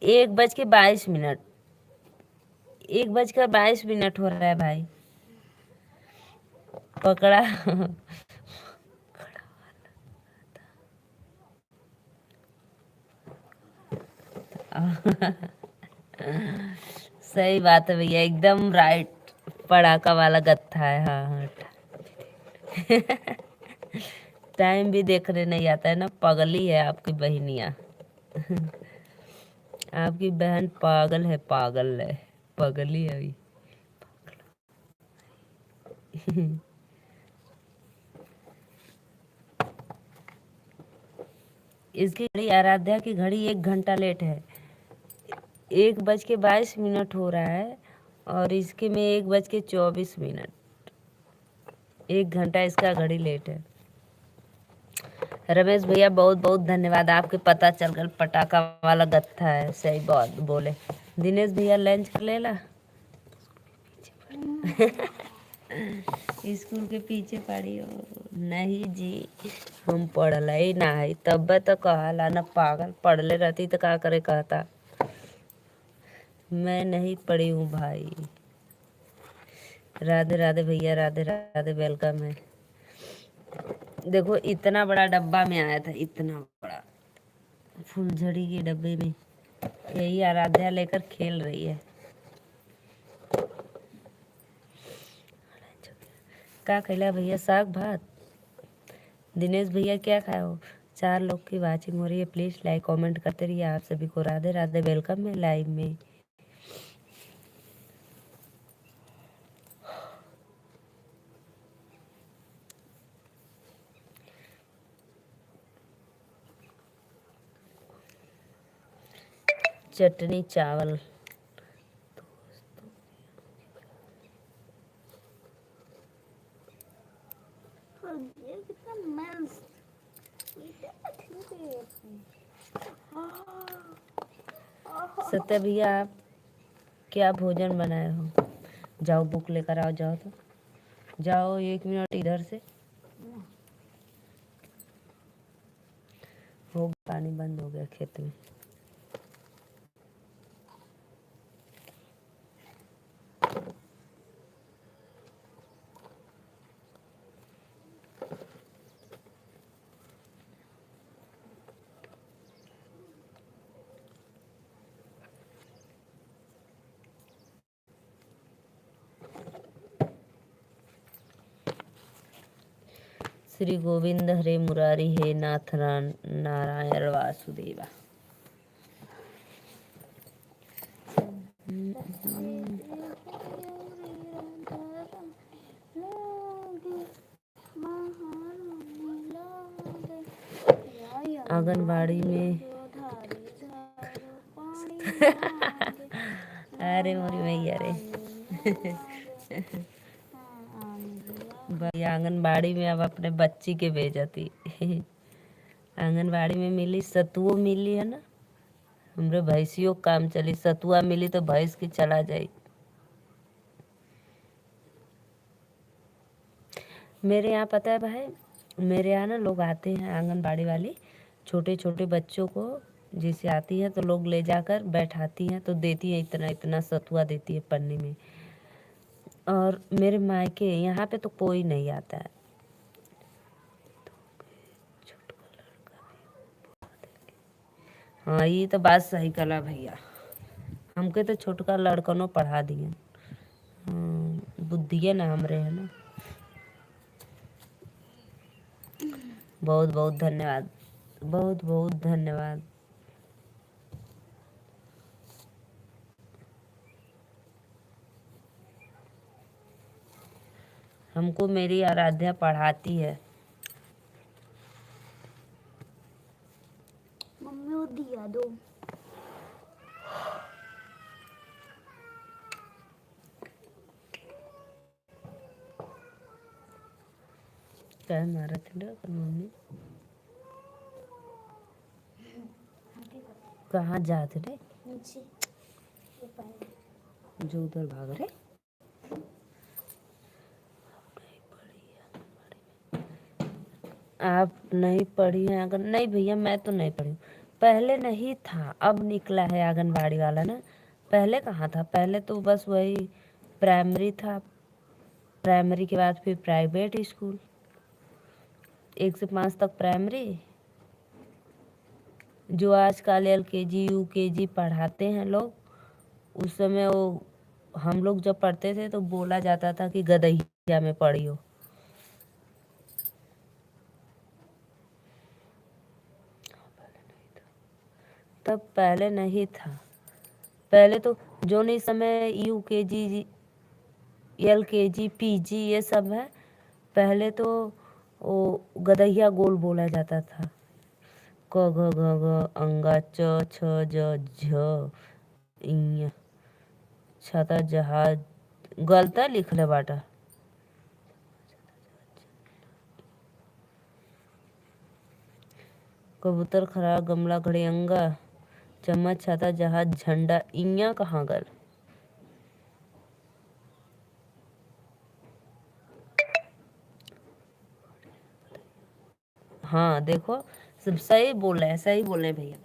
1:22। 1:22 हो रहा है भाई। पकड़ा। सही बात है भैया, एकदम राइट। पड़ाका वाला गत्था है। हाँ हाँ। टाइम भी देखने नहीं आता है ना। पगली है आपकी बहनिया। आपकी बहन पागल है, पागल है, पगली है अभी। इसकी घड़ी, आराध्या की घड़ी 1 घंटा लेट है। 1:22 हो रहा है और इसके में 1:24। 1 घंटा इसका घड़ी लेट है। रमेश भैया बहुत बहुत धन्यवाद, आपके पता चल गया पटाखा वाला गत्था है। सही बात बोले। दिनेश भैया लंच कर लेला। स्कूल के पीछे पड़ी हो? नहीं जी, हम पढ़ल ही ना है, तब तो कहला ना पागल, पढ़ले रहती तो का करे कहता। मैं नहीं पढ़ी हूँ भाई। राधे राधे भैया, राधे राधे, वेलकम है। देखो इतना बड़ा डब्बा में आया था, इतना बड़ा फुलझड़ी के डब्बे में। यही आराध्या लेकर खेल रही है। का खैला भैया? साग भात। दिनेश भैया क्या खाए हो? 4 लोग की वाचिंग हो रही है, प्लीज लाइक कमेंट करते रहिए। आप सभी को राधे राधे, वेलकम है लाइव में। चटनी चावल। और ये कितना मस्त सत्य भैया, आप क्या भोजन बनाए हो? जाओ बुक लेकर आओ, जाओ तो जाओ, 1 मिनट इधर से। हो, पानी बंद हो गया खेत में। श्री गोविंद हरे मुरारी हे नाथ नारायण वासुदेवा। आंगनबाड़ी में अरे मोरी मैया रे। भाई आंगनबाड़ी में अब अपने बच्ची के भेजती। आंगनबाड़ी में मिली सतुओ मिली है ना, हमरे भैंसियों काम चली, सतुआ मिली तो भैंस की चला जाई। मेरे यहाँ पता है भाई, मेरे यहाँ ना लोग आते हैं, आंगनबाड़ी वाली छोटे छोटे बच्चों को जैसे आती है तो लोग ले जाकर बैठाती हैं, तो देती है इतना इतना सतुआ देती है पन्नी में। और मेरे मायके यहाँ पे तो कोई नहीं आता है। हाँ, ये तो बात सही कला भैया, हमके तो छोटका लड़कनों पढ़ा दिए। बुद्धिए ना हमरे है ना। बहुत बहुत धन्यवाद, बहुत बहुत धन्यवाद। हमको मेरी आराध्या पढ़ाती है। मम्मी वो दिया दो। क्या मारा थे मम्मी? कहाँ जाते रे? नीचे जो उधर भाग रहे। आप नहीं पढ़ी हैं अगर? नहीं भैया, मैं तो नहीं पढ़ी हूँ। पहले नहीं था, अब निकला है आंगनबाड़ी वाला ना। पहले कहाँ था? पहले तो बस वही प्राइमरी था, प्राइमरी के बाद फिर प्राइवेट स्कूल, 1 से 5 तक प्राइमरी। जो आजकल LKG UKG पढ़ाते हैं लोग, उस समय वो हम लोग जब पढ़ते थे तो बोला जाता था कि गदहिया में पढ़ी हो। तब पहले नहीं था। पहले तो जो नहीं समय UKG LKG PG ये सब है, पहले तो वो गदहिया गोल बोला जाता था। क घ घ घ अंगा च छ ज झ इं छता जहाज गलता लिखले बाटा। कबूतर खरा गमला घड़ी अंगा चम्मच छाता जहाज झंडा इया कहाँ गल? हाँ देखो, सब सही बोल रहे हैं, सही बोल रहे हैं भैया।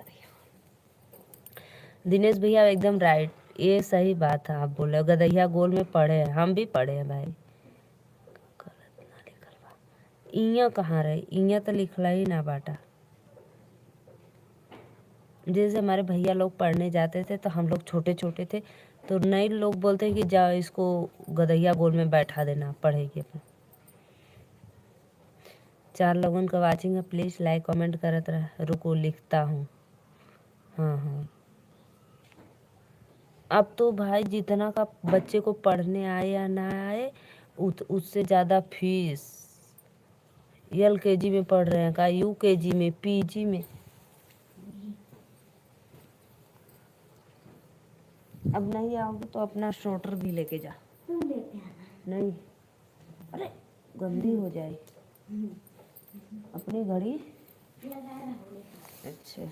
दिनेश भैया एकदम राइट, ये सही बात है। आप बोल रहे हो गदैया गोल में पढ़े हैं, हम भी पढ़े हैं भाई। इया कहाँ रहे, इया तो लिखला ही ना बाटा। जैसे हमारे भैया लोग पढ़ने जाते थे तो हम लोग छोटे छोटे थे, तो नए लोग बोलते हैं कि जाओ इसको गदैया गोल में बैठा देना, पढ़ेगी अपना। 4 लोगों का वाचिंग है, प्लीज़ लाइक कमेंट करत रहा। रुको लिखता हूँ। हाँ हाँ, अब तो भाई जितना का बच्चे को पढ़ने आए या ना आए, उससे ज़्यादा फीस। LKG में पढ़ रहे हैं का, UKG में, PG में। अब नहीं आओगे तो अपना स्वेटर भी लेके जा। तुम लेते आना। नहीं, अरे गंदी हो जाए अपनी घड़ी। लगाया रहोगे। अच्छा,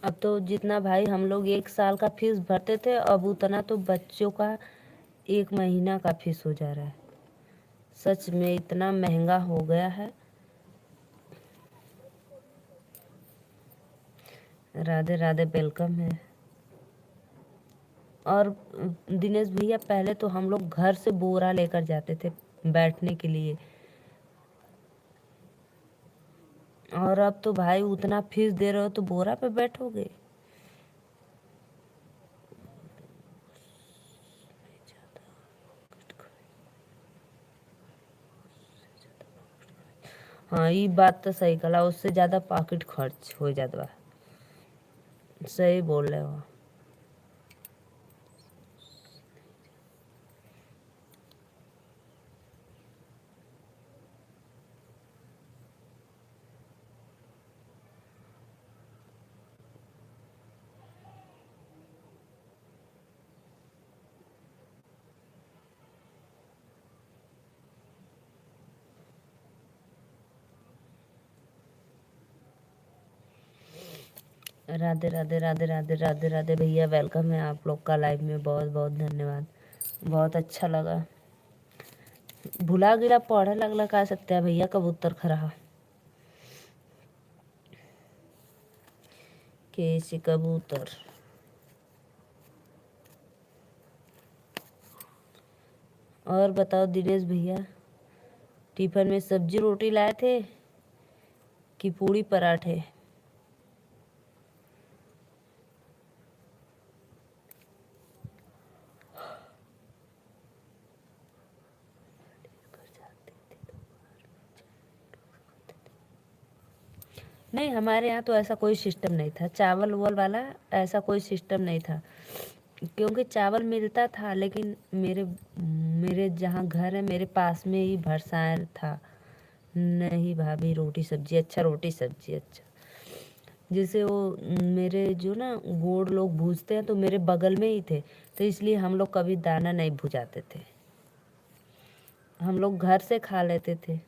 अब तो जितना भाई हम लोग 1 साल का फीस भरते थे, अब उतना तो बच्चों का 1 महीना का फीस हो जा रहा है। सच में इतना महंगा हो गया है। राधे राधे, वेलकम है। और दिनेश भैया पहले तो हम लोग घर से बोरा लेकर जाते थे बैठने के लिए, और अब तो भाई उतना फीस दे रहे हो तो बोरा पे बैठोगे। हाँ, ये बात तो सही कला, उससे ज़्यादा पॉकेट खर्च हो जाता। सही बोल रहे हो। राधे राधे राधे राधे राधे राधे भैया, वेलकम है आप लोग का लाइव में, बहुत बहुत धन्यवाद, बहुत अच्छा लगा। भुला गिरा पढ़े लगला का सत्या भैया, कबूतर खरा कैसे कबूतर। और बताओ दिनेश भैया, टिफिन में सब्जी रोटी लाए थे कि पूड़ी पराठे? नहीं, हमारे यहाँ तो ऐसा कोई सिस्टम नहीं था, चावल उवल वाला ऐसा कोई सिस्टम नहीं था, क्योंकि चावल मिलता था, लेकिन मेरे मेरे जहाँ घर है मेरे पास में ही भरसाया था। नहीं भाभी, रोटी सब्जी अच्छा, रोटी सब्जी अच्छा। जैसे वो मेरे जो ना गोड़ लोग भूजते हैं तो मेरे बगल में ही थे, तो इसलिए हम लोग कभी दाना नहीं भुजाते थे, हम लोग घर से खा लेते थे।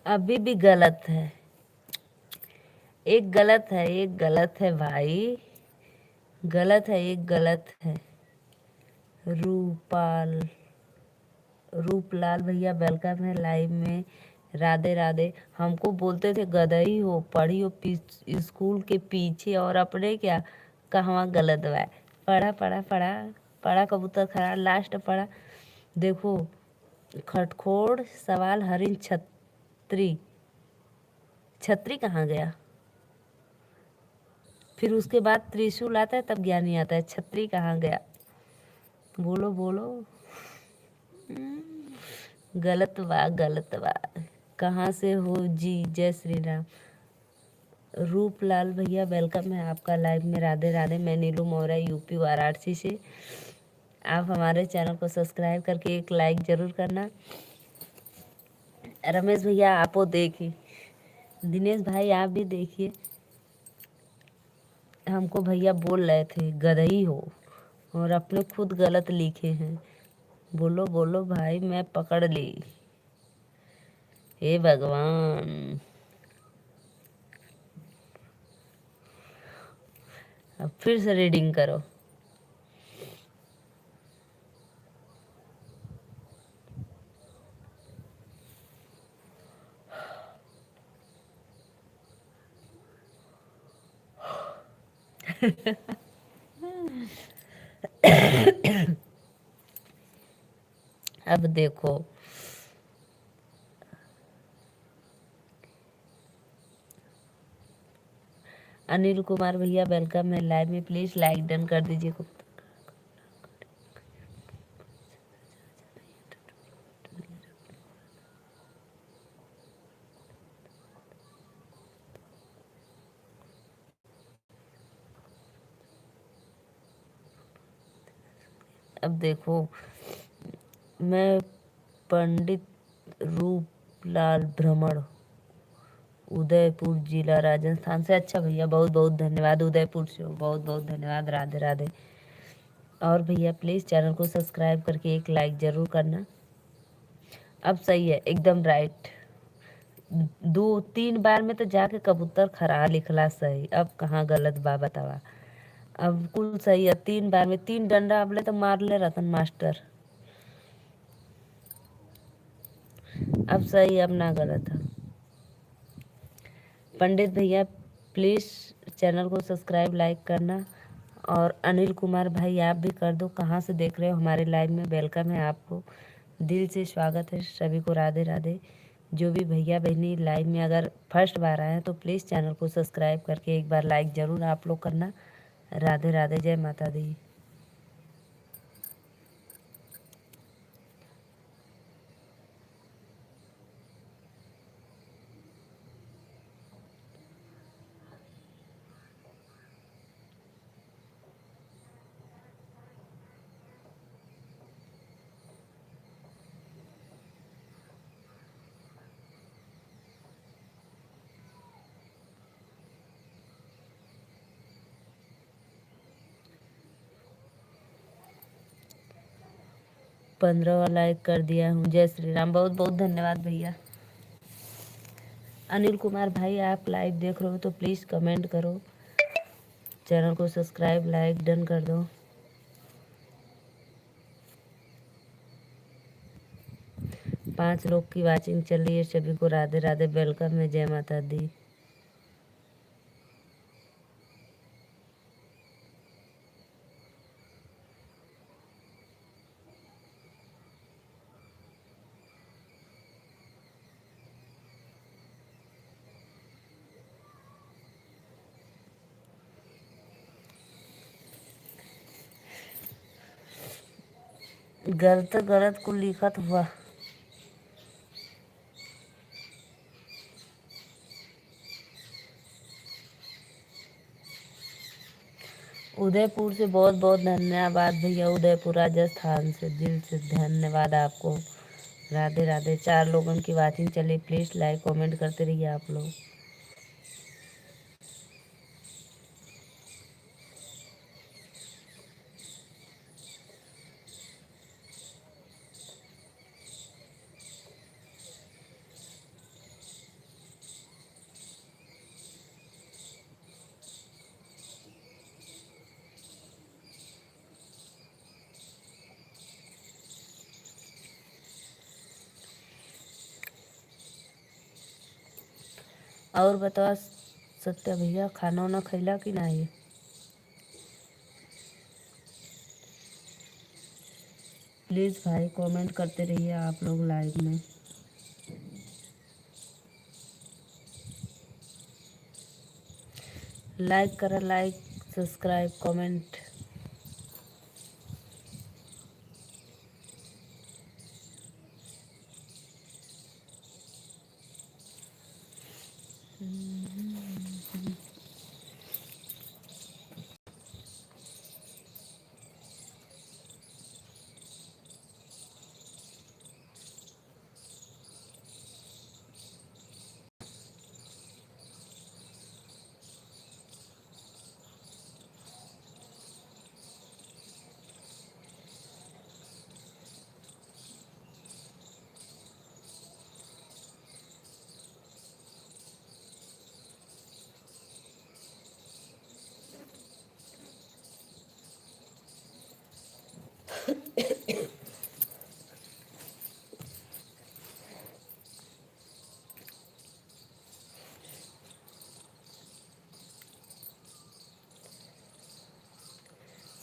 अभी भी गलत है, एक गलत है, एक गलत है भाई, गलत है, एक गलत है। रूपाल रूपलाल भैया, वेलकम है लाइव में। राधे राधे। हमको बोलते थे गदई हो, पढ़ी हो स्कूल के पीछे, और अपने क्या कहवा गलत बा। पढ़ा पढ़ा पढ़ा पढ़ा, कबूतर खड़ा लास्ट पढ़ा। देखो, खटखोड़ सवाल हरिन छतरी, छतरी कहाँ गया? फिर उसके बाद त्रिशूल आता है, तब ज्ञानी आता है। छतरी कहाँ गया? बोलो बोलो। गलत बा, गलत बा। कहाँ से हो जी? जय श्री राम। रूपलाल भैया, वेलकम है आपका लाइव में। राधे राधे। मैं नीलू मौर्य, यूपी वाराणसी से। आप हमारे चैनल को सब्सक्राइब करके एक लाइक ज़रूर करना। रमेश भैया आप वो देखिए, दिनेश भाई आप भी देखिए, हमको भैया बोल रहे थे गधई हो और अपने खुद गलत लिखे हैं। बोलो बोलो भाई, मैं पकड़ ली। हे भगवान, अब फिर से रीडिंग करो। अब देखो, अनिल कुमार भैया वेलकम है लाइव में, प्लीज लाइक डन कर दीजिए। अब देखो, मैं पंडित रूपलाल भ्रमण, उदयपुर जिला राजस्थान से। अच्छा भैया, बहुत बहुत धन्यवाद, उदयपुर से हो, बहुत बहुत धन्यवाद, राधे राधे। और भैया प्लीज़ चैनल को सब्सक्राइब करके एक लाइक ज़रूर करना। अब सही है, एकदम राइट। 2-3 बार में तो जाके कबूतर खरा लिखला सही, अब कहाँ गलत बा बतावा। अब कुल सही है, 3 बार में 3 डंडा अबले तो मार ले रतन मास्टर। अब सही, अब ना गलत है। पंडित भैया प्लीज़ चैनल को सब्सक्राइब लाइक करना। और अनिल कुमार भाई आप भी कर दो, कहाँ से देख रहे हो हमारे लाइव में, वेलकम है आपको, दिल से स्वागत है सभी को, राधे राधे। जो भी भैया बहनी लाइव में अगर फर्स्ट बार आए हैं तो प्लीज़ चैनल को सब्सक्राइब करके एक बार लाइक ज़रूर आप लोग करना। राधे राधे, जय माता दी। पंद्रह लाइक कर दिया हूँ, जय श्री राम, बहुत बहुत धन्यवाद भैया। अनिल कुमार भाई आप लाइव देख रहे हो तो प्लीज़ कमेंट करो, चैनल को सब्सक्राइब लाइक डन कर दो। 5 लोग की वाचिंग चल रही है, सभी को राधे राधे, वेलकम है, जय माता दी। गलत गलत को लिखत हुआ। उदयपुर से बहुत बहुत धन्यवाद भैया, उदयपुर राजस्थान से दिल से धन्यवाद आपको, राधे राधे। 4 लोगों की वाचिंग चली, प्लीज़ लाइक कमेंट करते रहिए आप लोग। और बताओ सत्या भैया, खाना वाना खैला कि नहीं? प्लीज़ भाई कमेंट करते रहिए आप लोग लाइव में। लाइक करा, लाइक सब्सक्राइब कमेंट।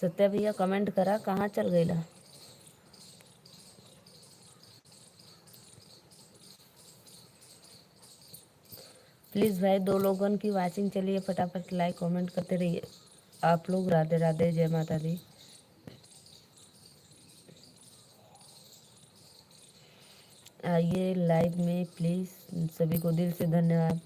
सत्या भैया कमेंट करा, कहाँ चल गई ला? प्लीज़ भाई 2 लोगों की वाचिंग चलिए, फटाफट लाइक कमेंट करते रहिए आप लोग। राधे राधे, जय माता दी। आइए लाइव में प्लीज़, सभी को दिल से धन्यवाद।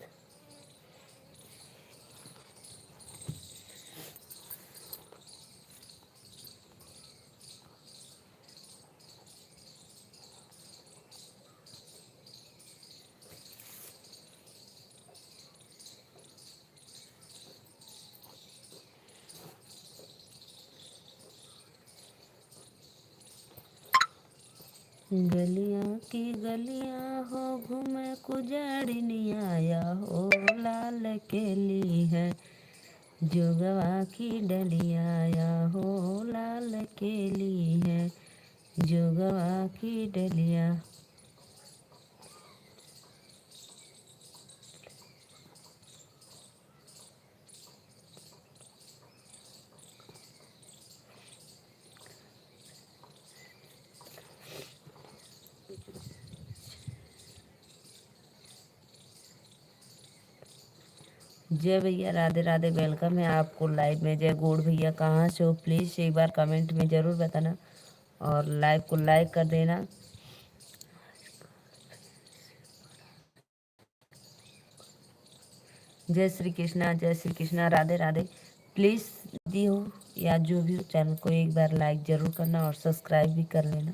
गलियां की गलियां हो घूमे कुजड़निया आया हो, लाल केली है जोगवा की डलिया आया हो, लाल केली है जोगवा की डलिया। जय भैया, राधे राधे, वेलकम है आपको लाइव में। जय गोड़ भैया, कहाँ से हो प्लीज़ एक बार कमेंट में ज़रूर बताना और लाइव को लाइक कर देना। जय श्री कृष्णा, जय श्री कृष्णा, राधे राधे। प्लीज़ दी हो या जो भी हो, चैनल को एक बार लाइक ज़रूर करना और सब्सक्राइब भी कर लेना।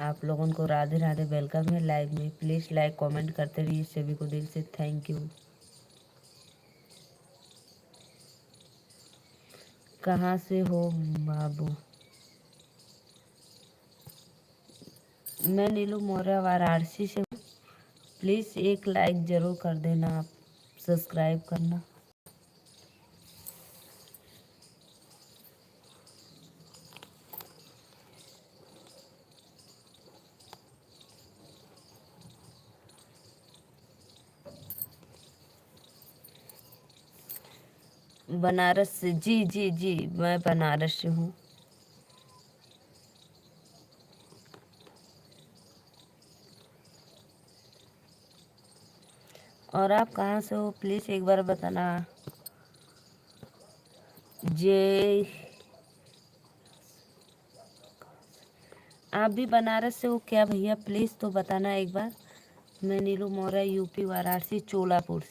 आप लोगों को राधे राधे, वेलकम है लाइव में। प्लीज़ लाइक कमेंट करते रहिए, सभी को दिल से थैंक यू। कहाँ से हो बाबू? मैं नीलू मौर्य वाराणसी से हूँ। प्लीज़ एक लाइक ज़रूर कर देना, आप सब्सक्राइब करना। बनारस से? जी जी जी, मैं बनारस से हूँ। और आप कहाँ से हो प्लीज़ एक बार बताना। जे आप भी बनारस से हो क्या भैया? प्लीज़ तो बताना एक बार। मैं नीलू मौर्य, यूपी वाराणसी, चोलापुर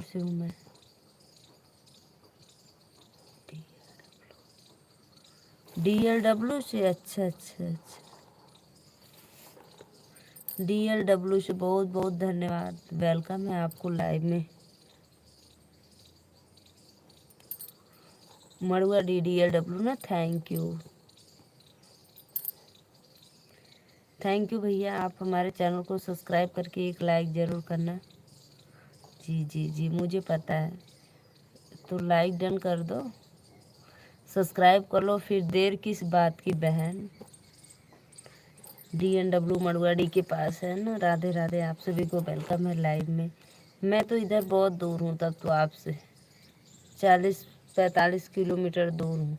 से हूँ मैं। DLW से? अच्छा अच्छा अच्छा, DLW से बहुत बहुत धन्यवाद, वेलकम है आपको लाइव में। मड़ुआ DLW ना, थैंक यू। थैंक यू भैया, आप हमारे चैनल को सब्सक्राइब करके एक लाइक ज़रूर करना। जी जी जी, मुझे पता है, तो लाइक डन कर दो, सब्सक्राइब कर लो, फिर देर किस बात की बहन। DNW मड़ुआडी के पास है ना। राधे राधे, आप सभी को वेलकम है लाइव में। मैं तो इधर बहुत दूर हूँ, तब तो आपसे 40-45 किलोमीटर दूर हूँ।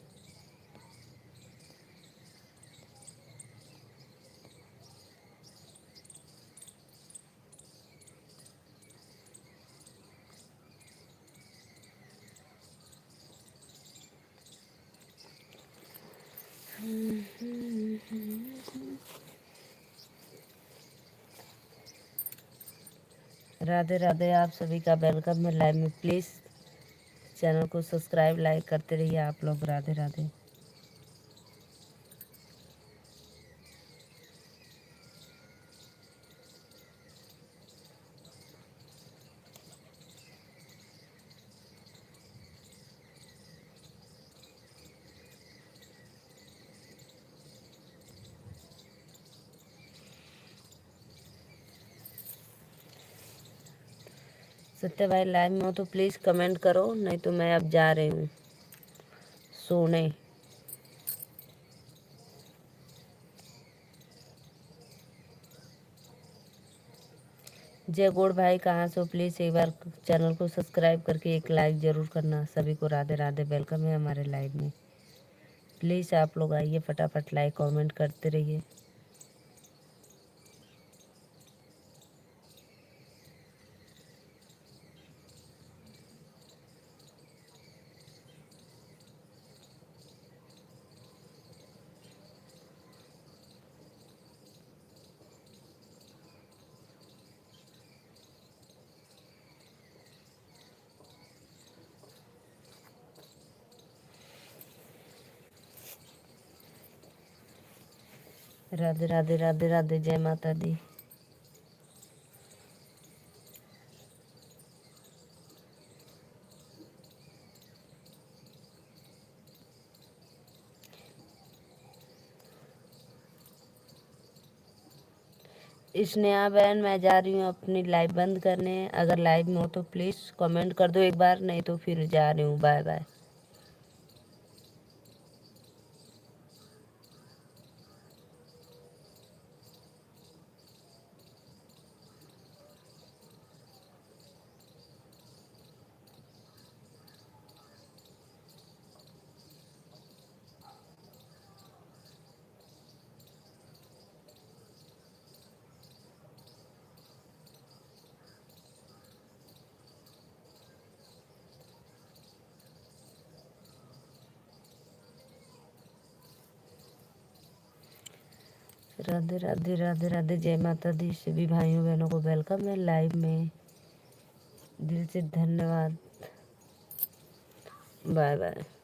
राधे राधे, आप सभी का वेलकम है लाइव में। प्लीज़ चैनल को सब्सक्राइब लाइक करते रहिए आप लोग। राधे राधे। सत्य भाई लाइव में हो तो प्लीज़ कमेंट करो, नहीं तो मैं अब जा रही हूँ सोने। जय गौड़ भाई कहाँ से हो? प्लीज़ एक बार चैनल को सब्सक्राइब करके एक लाइक ज़रूर करना। सभी को राधे राधे, वेलकम है हमारे लाइव में। प्लीज़ आप लोग आइए, फटाफट लाइक कमेंट करते रहिए। राधे राधे राधे राधे, जय माता दी। स्नेहा बहन, मैं जा रही हूँ अपनी लाइव बंद करने। अगर लाइव में हो तो प्लीज़ कमेंट कर दो एक बार, नहीं तो फिर जा रही हूँ। Bye bye. राधे राधे राधे राधे, जय माता दी। सभी भाइयों बहनों को वेलकम है लाइव में। दिल से धन्यवाद। Bye bye.